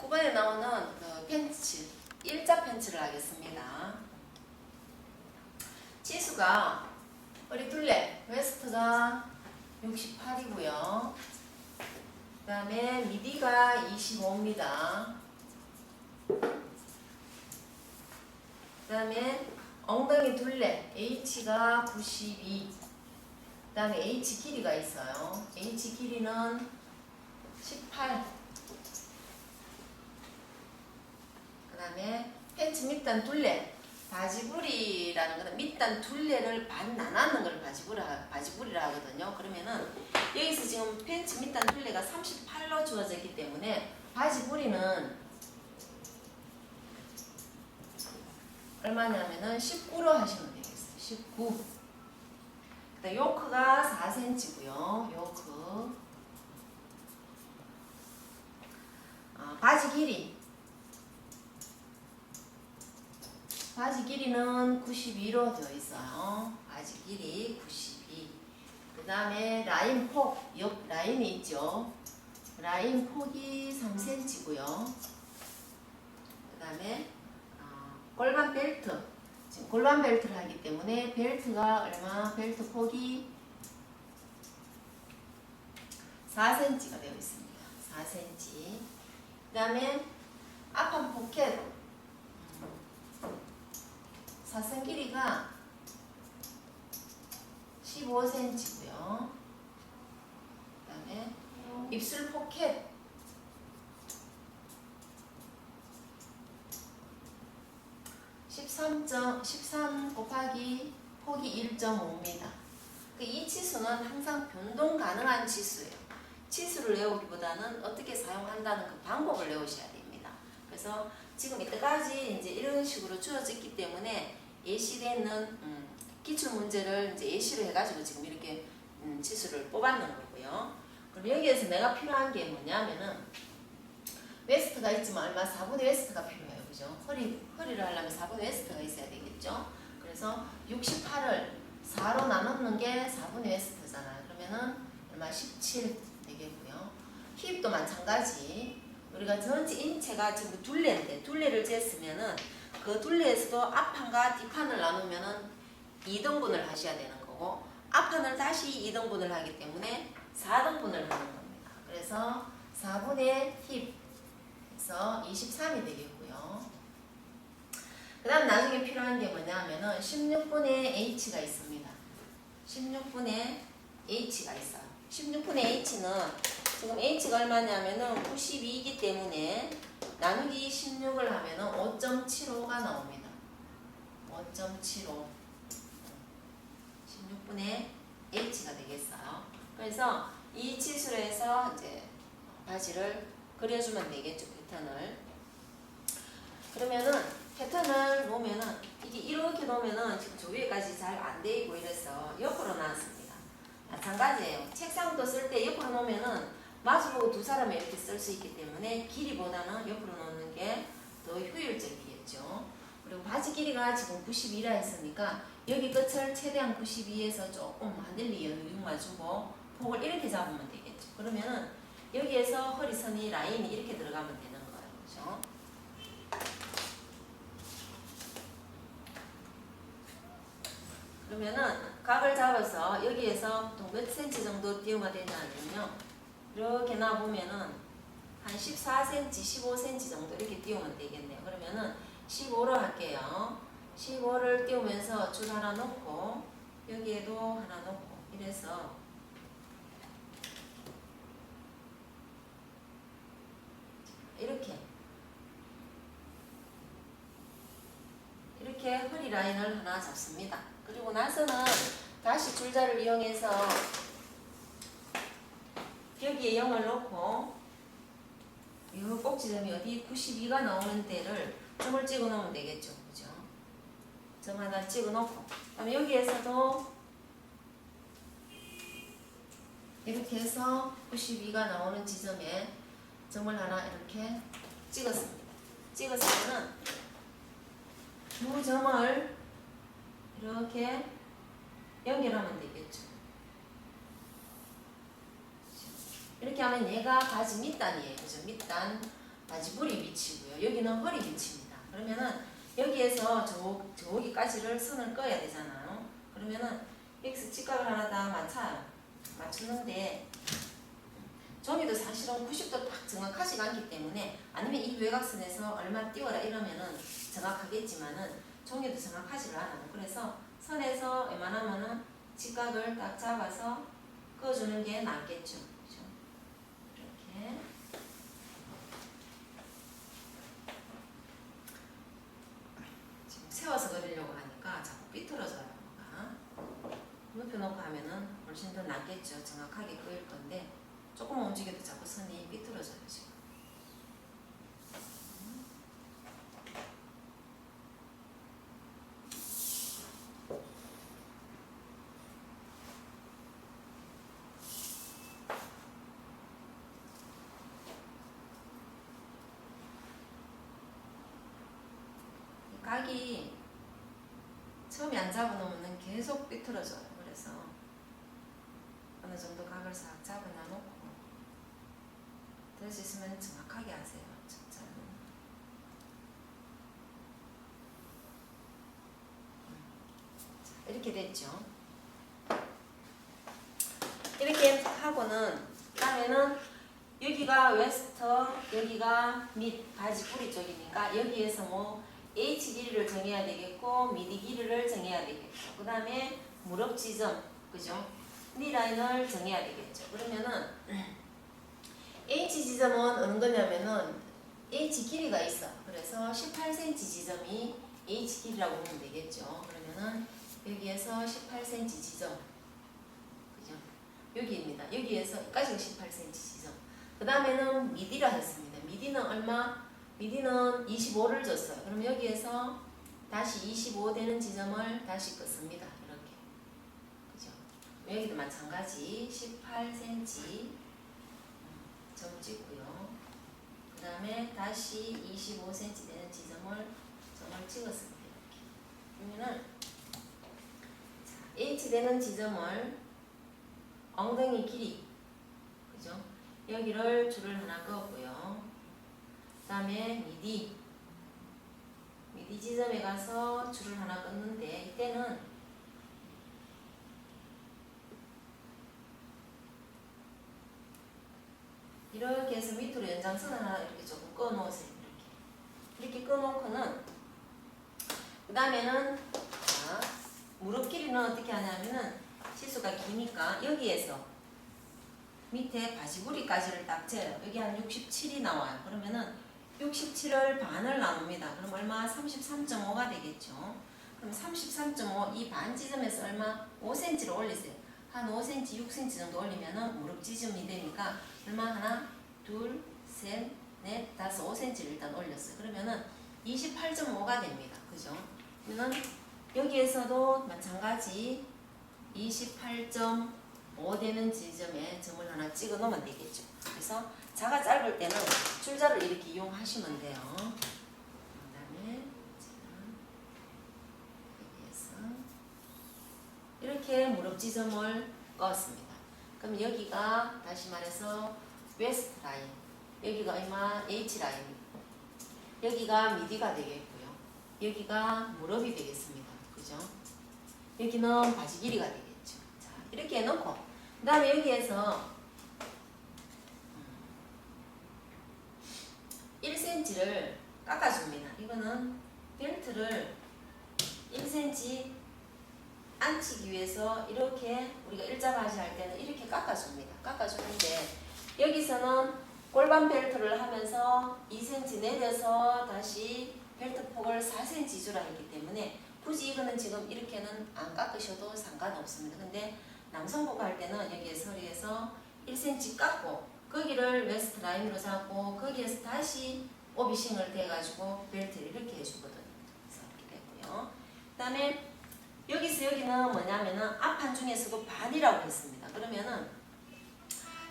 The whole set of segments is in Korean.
9번에 나오는 그 팬츠, 일자 팬츠를 하겠습니다. 치수가 허리 둘레, 웨스트가 68이고요. 그 다음에 미디가 25입니다. 그 다음에 엉덩이 둘레, H가 92. 그 다음에 H 길이가 있어요. H 길이는 18. 그 다음에 팬츠 밑단 둘레, 바지부리라는 거는 밑단 둘레를 반 나누는 걸 바지부리라 하거든요. 그러면은 여기서 지금 팬츠 밑단 둘레가 38로 주어졌기 때문에 바지부리는 얼마냐면은 19로 하시면 되겠어요. 19. 그다음 요크가 4cm고요. 요크. 바지 길이. 바지 길이는 92로 되어 있어요. 바지 길이 92. 그 다음에 라인 폭, 옆 라인이 있죠. 라인 폭이 3cm고요. 그 다음에 골반 벨트. 지금 골반 벨트를 하기 때문에 벨트가 얼마? 벨트 폭이 4cm가 되어 있습니다. 4cm. 그 다음에 앞판 포켓. 사선 길이가 15cm고요. 그 다음에 입술 포켓 13 곱하기 폭이 1.5입니다. 이 치수는 항상 변동 가능한 치수예요. 치수를 외우기보다는 어떻게 사용한다는 그 방법을 외우셔야 됩니다. 그래서 지금 이때까지 이제 이런 식으로 주어졌기 때문에 예시되는 기출 문제를 이제 예시로 해가지고 지금 이렇게 치수를 뽑아놓은 거고요. 그럼 여기에서 내가 필요한 게 뭐냐면은 웨스트가 있지만 얼마 4분의 웨스트가 필요해요. 그죠? 허리를 하려면 4분의 웨스트가 있어야 되겠죠? 그래서 68을 4로 나누는 게 4분의 웨스트잖아요. 그러면은 얼마 17 되겠고요. 힙도 마찬가지. 우리가 전체 인체가 지금 둘레인데 둘레를 쟀으면은 그 둘레에서도 앞판과 뒷판을 나누면은 2등분을 하셔야 되는 거고 앞판을 다시 2등분을 하기 때문에 4등분을 하는 겁니다. 그래서 4분의 힙에서 23이 되겠고요. 그 다음 나중에 필요한 게 뭐냐면은 16분의 h가 있습니다. 16분의 h가 있어요. 16분의 h는 지금 h가 얼마냐면은 92이기 때문에 나누기 16을 하면은 5.75가 나옵니다. 5.75. 16분의 h가 되겠어요. 그래서 이 치수로 해서 이제 바지를 그려주면 되겠죠. 패턴을. 그러면은 패턴을 놓으면은 이게 이렇게 놓으면은 지금 저 위에까지 잘 안 돼 있고 이래서 옆으로 놨습니다. 마찬가지예요. 책상도 쓸 때 옆으로 놓으면은 마주보고 두 사람이 이렇게 쓸 수 있기 때문에 길이보다는 옆으로 놓는 게 더 효율적이겠죠. 그리고 바지 길이가 지금 92라 했으니까 여기 끝을 최대한 92에서 조금 하늘리 여유만 주고 폭을 이렇게 잡으면 되겠죠. 그러면은 여기에서 허리선이 라인이 이렇게 들어가면 되는 거예요. 그렇죠? 그러면은 각을 잡아서 여기에서 보통 몇 cm 정도 띄우면 되냐면요. 이렇게 놔보면은 한 14cm, 15cm 정도 이렇게 띄우면 되겠네요. 그러면은 15로 할게요. 15를 띄우면서 줄 하나 놓고 여기에도 하나 놓고 이래서 이렇게 허리 라인을 하나 잡습니다. 그리고 나서는 다시 줄자를 이용해서 여기에 0을 놓고 이 꼭지점이 어디 92가 나오는 데를 점을 찍어 놓으면 되겠죠. 그죠? 점 하나 찍어 놓고 그다음에 여기에서도 이렇게 해서 92가 나오는 지점에 점을 하나 이렇게 찍었습니다. 찍었으면은 두 점을 이렇게 연결하면 되겠죠. 이렇게 하면 얘가 바지 밑단이에요. 그죠? 밑단. 바지불이 밑이고요. 여기는 허리 밑입니다. 그러면은 여기에서 저기까지를 선을 그어야 되잖아요. 그러면은 X 직각을 하나 다 맞추는데 종이도 사실은 90도 딱 정확하지가 않기 때문에 아니면 이 외곽선에서 얼마 띄워라 이러면은 정확하겠지만은 종이도 정확하지가 않아요. 그래서 선에서 웬만하면은 직각을 딱 잡아서 그어주는 게 낫겠죠. 그죠? 이렇게. 지금 세워서 그리려고 하니까 자꾸 삐뚤어져요. 뭐가. 눕혀놓고 하면은 훨씬 더 낫겠죠. 정확하게 그을 건데 조금 움직여도 자꾸 선이 삐뚤어져요. 지금. 각이 처음에 안 잡아놓으면 계속 삐뚤어져요. 그래서 어느 정도 각을 싹 잡아놔놓고 될 수 있으면 정확하게 하세요. 진짜로. 이렇게 됐죠. 이렇게 하고는 그다음에는 여기가 웨스터, 여기가 밑 바지 뿌리 쪽이니까 여기에서 뭐 H 길이를 정해야 되겠고 미디 길이를 정해야 되겠고 그 다음에 무릎 지점, 그죠? 니 라인을 정해야 되겠죠. 그러면은 H 지점은 어느 거냐면은 H 길이가 있어. 그래서 18cm 지점이 H 길이라고 보면 되겠죠. 그러면은 여기에서 18cm 지점, 그죠? 여기입니다. 여기에서 여기까지가 18cm 지점. 그 다음에는 미디라 했습니다. 미디는 얼마? 미디는 25를 줬어요. 그럼 여기에서 다시 25 되는 지점을 다시 긋습니다. 이렇게. 그죠? 여기도 마찬가지 18cm 점 찍고요. 그 다음에 다시 25cm 되는 점을 찍었습니다. 이렇게. 그러면은 H 되는 지점을 엉덩이 길이, 그죠? 여기를 줄을 하나 그었고요. 그 다음에 미디 지점에 가서 줄을 하나 끊는데 이때는 이렇게 해서 밑으로 연장선을 하나 이렇게 조금 꺼놓으세요. 이렇게 꺼놓고는 그 다음에는 무릎 길이는 어떻게 하냐면은 치수가 기니까 여기에서 밑에 바지부리까지를 딱 재요. 여기 한 67이 나와요. 그러면은 67을 반을 나눕니다. 그럼 얼마? 33.5가 되겠죠. 그럼 33.5 이 반 지점에서 얼마? 5cm를 올리세요. 한 5cm, 6cm 정도 올리면은 무릎 지점이 되니까 얼마? 하나, 둘, 셋, 넷, 다섯, 5cm를 일단 올렸어요. 그러면은 28.5가 됩니다. 그죠? 그러면 여기에서도 마찬가지 28.5 되는 지점에 점을 하나 찍어 놓으면 되겠죠. 그래서 자가 짧을 때는 줄자를 이렇게 이용하시면 돼요. 그 다음에 이렇게 무릎 지점을 그었습니다. 그럼 여기가 다시 말해서 웨스트 라인, 여기가 얼마? H 라인, 여기가 미디가 되겠고요. 여기가 무릎이 되겠습니다. 그죠? 여기는 바지 길이가 되겠죠. 자, 이렇게 해놓고 그 다음에 여기에서 1cm를 깎아줍니다. 이거는 벨트를 1cm 앉히기 위해서 이렇게 우리가 일자바지 할 때는 이렇게 깎아줍니다. 깎아주는데 여기서는 골반 벨트를 하면서 2cm 내려서 다시 벨트 폭을 4cm 주라 했기 때문에 굳이 이거는 지금 이렇게는 안 깎으셔도 상관없습니다. 근데 남성복 할 때는 여기에서 허리에서 1cm 깎고 거기를 웨스트 라인으로 잡고 거기에서 다시 오비싱을 대가지고 벨트를 이렇게 해주거든요. 그래서 이렇게 됐고요. 그 다음에 여기서 여기는 뭐냐면은 앞판 중에서도 반이라고 했습니다. 그러면은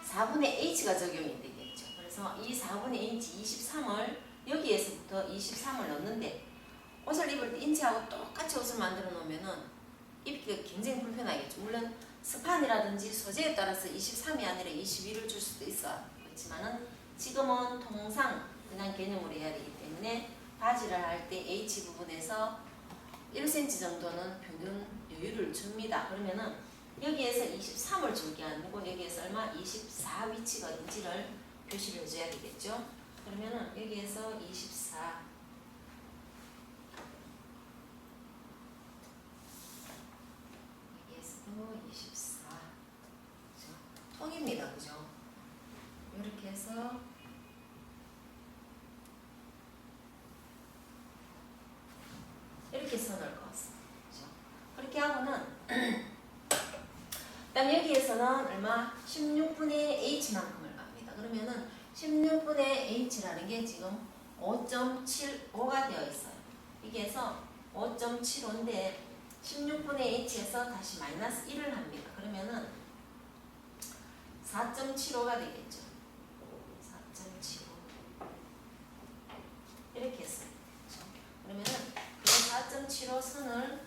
4분의 H가 적용이 되겠죠. 그래서 이 4분의 H 23을 여기에서부터 23을 넣는데 옷을 입을 때 인체하고 똑같이 옷을 만들어 놓으면은 입기가 굉장히 불편하겠죠. 물론 스판이라든지 소재에 따라서 23이 아니라 21을 줄 수도 있어요. 그렇지만은 지금은 통상 그냥 개념으로 해야 되기 때문에 바지를 할 때 H 부분에서 1cm 정도는 평균 여유를 줍니다. 그러면은 여기에서 23을 줄 게 아니고 여기에서 얼마? 24 위치가 어딘지를 표시를 해줘야 되겠죠. 그러면은 여기에서 24 여기에서도 24 그죠? 통입니다. 그죠? 이렇게 해서 이렇게 선을 그었어. 그죠? 그렇게 하고는 그다음 여기에서는 얼마? 16분의 h만큼을 갑니다. 그러면은 16분의 h라는 게 지금 5.75가 되어 있어요. 여기에서 5.75인데 16분의 h에서 다시 마이너스 1을 합니다. 그러면은 4.75가 되겠죠. 4.75 이렇게 했어요. 그렇죠? 그러면은 그 4.75 선을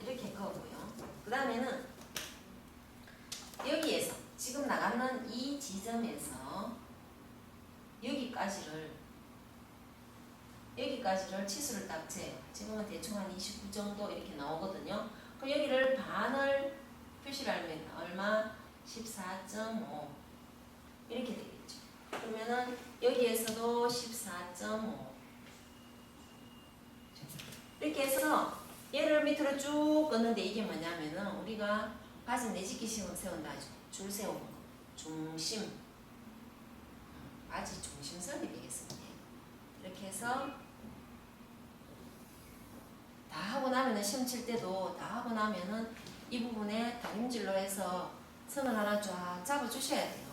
이렇게 그어고요. 그 다음에는 여기에서 지금 나가는 이 지점에서 여기까지를 치수를 딱 재요. 지금은 대충 한 29 정도 이렇게 나오거든요. 그럼 여기를 반을 표시를 하면 얼마? 14.5 이렇게 되겠죠. 그러면은 여기에서도 14.5 이렇게 해서 얘를 밑으로 쭉 걷는데 이게 뭐냐면은 우리가 바지 내집기 시험 세운다 하죠. 줄 세우는 거. 중심. 바지 중심선이 되겠습니다. 이렇게 해서 다 하고 나면은 시험 칠 때도 다 하고 나면은 이 부분에 다림질로 해서 선을 하나 쫙 잡아 주셔야 돼요.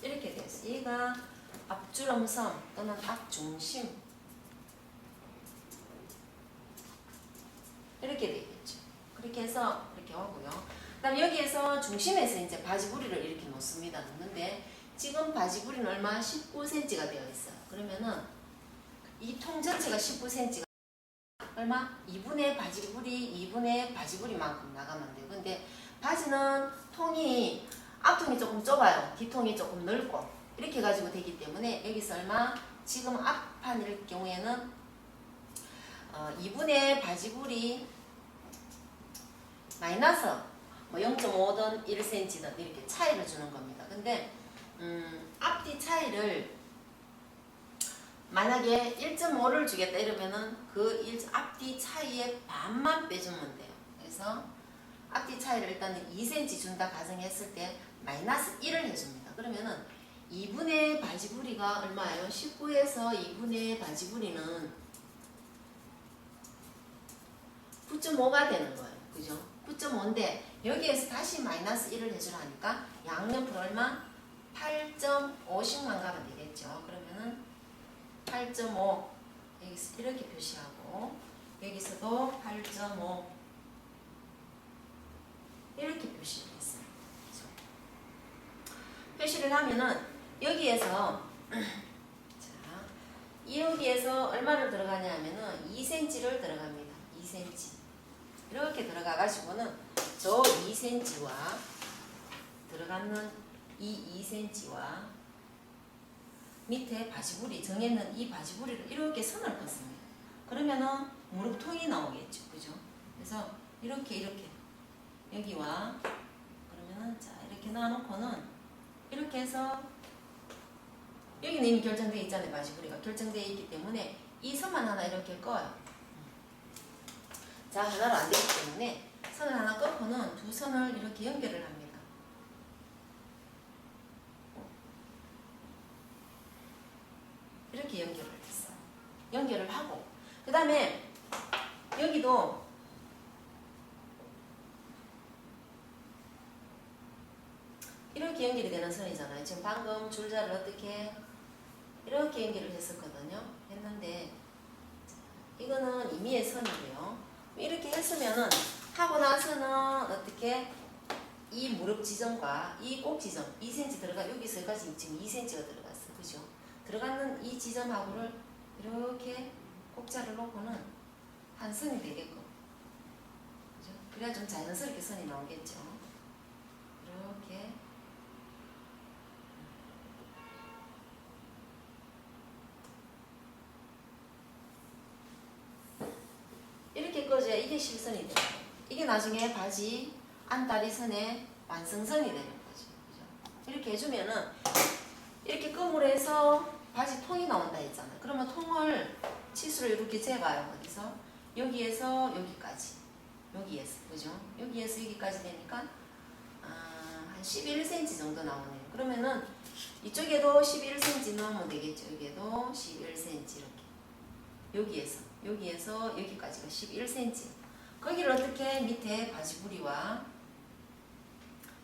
이렇게 됐어. 얘가 앞주름선 또는 앞중심 이렇게 되겠죠. 그렇게 해서 이렇게 오고요. 그다음 여기에서 중심에서 이제 바지부리를 이렇게 놓습니다. 놓는데 지금 바지부리는 얼마? 19cm가 되어 있어요. 그러면은 이 통 전체가 19cm가 얼마? 2분의 바지부리만큼 나가면 돼요. 근데 바지는 통이 앞통이 조금 좁아요. 뒤통이 조금 넓고 이렇게 가지고 되기 때문에 여기서 얼마? 지금 앞판일 경우에는 2분의 바지불이 마이너스 뭐 0.5든 1cm든 이렇게 차이를 주는 겁니다. 근데 앞뒤 차이를 만약에 1.5를 주겠다 이러면은 그 앞뒤 차이의 반만 빼주면 돼요. 그래서 앞뒤 차이를 일단 2cm 준다 가정했을 때 마이너스 1을 해줍니다. 그러면은 2분의 바지부리가 얼마예요? 19에서 2분의 바지부리는 9.5가 되는 거예요. 그죠? 9.5인데 여기에서 다시 마이너스 1을 해주라니까 양옆으로 얼마? 8.5씩만 가면 되겠죠. 그러면은 8.5 여기서 이렇게 표시하고 여기서도 8.5 이렇게 표시를 했어요. 그렇죠? 표시를 하면은 여기에서 자 여기에서 얼마를 들어가냐 하면은 2cm를 들어갑니다. 2cm 이렇게 들어가 가지고는 저 2cm와 들어가는 이 2cm와 밑에 바지부리 정해놓은 이 바지부리를 이렇게 선을 긋습니다. 그러면은 무릎통이 나오겠죠. 그죠? 그래서 이렇게 여기와 그러면은 자 이렇게 놔놓고는 이렇게 해서 여기는 이미 결정되어 있잖아요. 바지부리가 결정되어 있기 때문에 이 선만 하나 이렇게 꺼요. 자 하나로 안 되기 때문에 선을 하나 꺼고는 두 선을 이렇게 연결을 합니다. 이렇게 연결을 했어요. 연결을 하고 그 다음에 여기도 이렇게 연결이 되는 선이잖아요. 지금 방금 줄자를 어떻게 이렇게 연결을 했었거든요. 했는데 이거는 임의의 선이고요. 이렇게 했으면은 하고 나서는 어떻게 이 무릎 지점과 이 꼭 지점 2cm 들어가 여기서까지 지금 2cm가 들어갔어. 그죠? 들어가는 이 지점하고를 이렇게 곡자를 놓고는 한 선이 되게끔. 그죠? 그래야 좀 자연스럽게 선이 나오겠죠. 이렇게. 이렇게 꺼져야 이게 실선이 돼요. 이게 나중에 바지 안다리 선의 완성선이 되는 거죠. 그죠? 이렇게 해주면은 이렇게 끔으로 해서 바지 통이 나온다 했잖아요. 그러면 통을 치수를 이렇게 재봐요. 어디서? 여기에서 여기까지. 여기에서. 그죠? 여기에서 여기까지 되니까 한 11cm 정도 나오네요. 그러면은 이쪽에도 11cm 넣으면 되겠죠. 여기에도 11cm 이렇게. 여기에서 여기까지가 11cm. 거기를 어떻게 밑에 바지부리와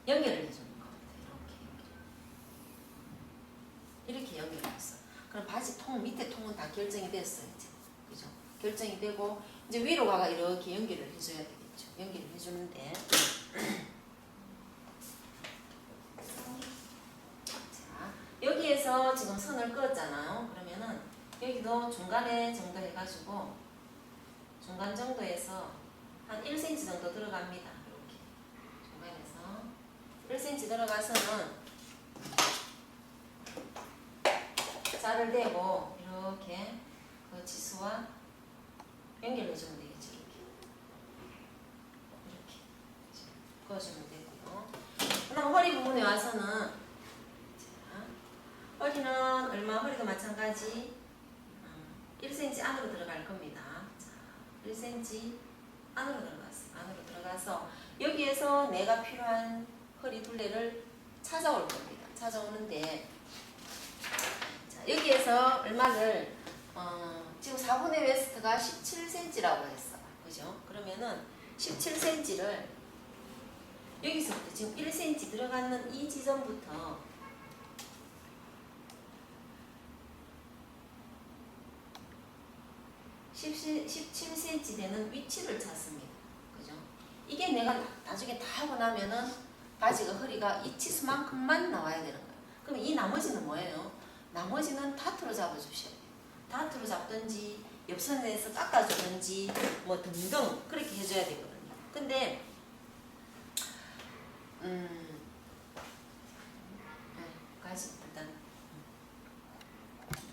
연결을 해주는 것 같아요. 이렇게 연결했어. 그럼 바지 통 밑에 통은 다 결정이 됐어요. 이제 그죠? 결정이 되고 이제 위로 가가 이렇게 연결을 해줘야 되겠죠. 연결을 해주는데 자 여기에서 지금 선을 그었잖아요. 그러면은 여기도 중간에 정도 해가지고 중간 정도에서 한 1cm 정도 들어갑니다. 이렇게 중간에서 1cm 들어가서는 자를 대고 이렇게 그 치수와 연결해주면 되겠죠. 이렇게 그어주면 되고요. 그다음 허리 부분에 와서는 자, 허리는 얼마? 허리도 마찬가지 1cm 안으로 들어갈 겁니다. 자, 1cm 안으로 들어갔어요. 안으로 들어가서 여기에서 내가 필요한 허리 둘레를 찾아올 겁니다. 찾아오는데 자, 여기에서 얼마를 지금 4분의 웨스트가 17cm라고 했어. 그죠? 그러면은 17cm를 여기서부터 지금 1cm 들어가는 이 지점부터 17cm 되는 위치를 찾습니다. 그죠? 이게 내가 나중에 다 하고 나면은 바지가 허리가 이 치수만큼만 나와야 되는 거예요. 그럼 이 나머지는 뭐예요? 나머지는 다트로 잡아주셔야 돼요. 다트로 잡든지 옆선에서 깎아주든지 뭐 등등 그렇게 해줘야 되거든요. 근데